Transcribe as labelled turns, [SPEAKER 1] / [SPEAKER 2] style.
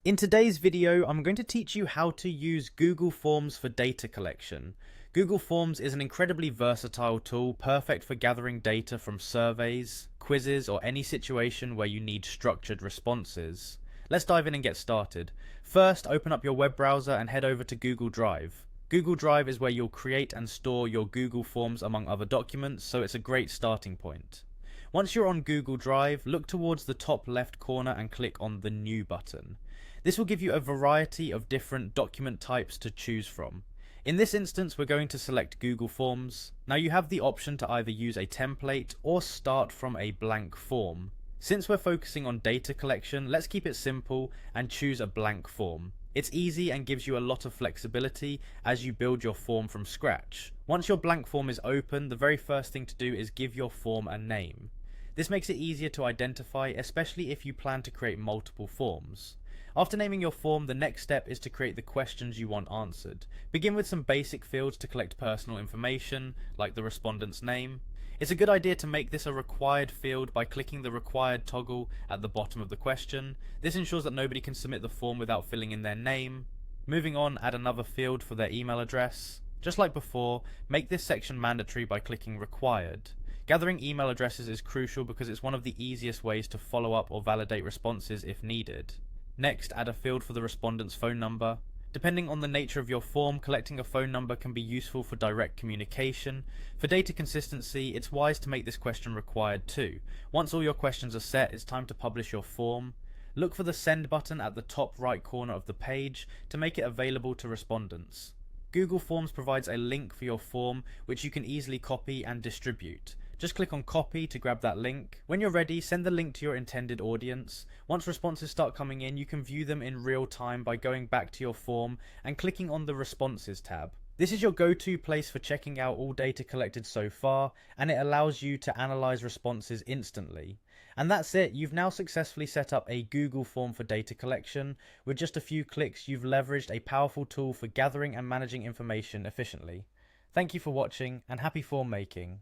[SPEAKER 1] In today's video, I'm going to teach you how to use Google Forms for data collection. Google Forms is an incredibly versatile tool, perfect for gathering data from surveys, quizzes, or any situation where you need structured responses. Let's dive in and get started. First, open up your web browser and head over to Google Drive. Google Drive is where you'll create and store your Google Forms among other documents, so it's a great starting point. Once you're on Google Drive, look towards the top left corner and click on the New button. This will give you a variety of different document types to choose from. In this instance, we're going to select Google Forms. Now you have the option to either use a template or start from a blank form. Since we're focusing on data collection, let's keep it simple and choose a blank form. It's easy and gives you a lot of flexibility as you build your form from scratch. Once your blank form is open, the very first thing to do is give your form a name. This makes it easier to identify, especially if you plan to create multiple forms. After naming your form, the next step is to create the questions you want answered. Begin with some basic fields to collect personal information, like the respondent's name. It's a good idea to make this a required field by clicking the required toggle at the bottom of the question. This ensures that nobody can submit the form without filling in their name. Moving on, add another field for their email address. Just like before, make this section mandatory by clicking required. Gathering email addresses is crucial because it's one of the easiest ways to follow up or validate responses if needed. Next, add a field for the respondent's phone number. Depending on the nature of your form, collecting a phone number can be useful for direct communication. For data consistency, it's wise to make this question required too. Once all your questions are set, it's time to publish your form. Look for the Send button at the top right corner of the page to make it available to respondents. Google Forms provides a link for your form which you can easily copy and distribute. Just click on copy to grab that link. When you're ready, send the link to your intended audience. Once responses start coming in, you can view them in real time by going back to your form and clicking on the Responses tab. This is your go-to place for checking out all data collected so far, and it allows you to analyze responses instantly. And that's it, you've now successfully set up a Google form for data collection. With just a few clicks, you've leveraged a powerful tool for gathering and managing information efficiently. Thank you for watching, and happy form making.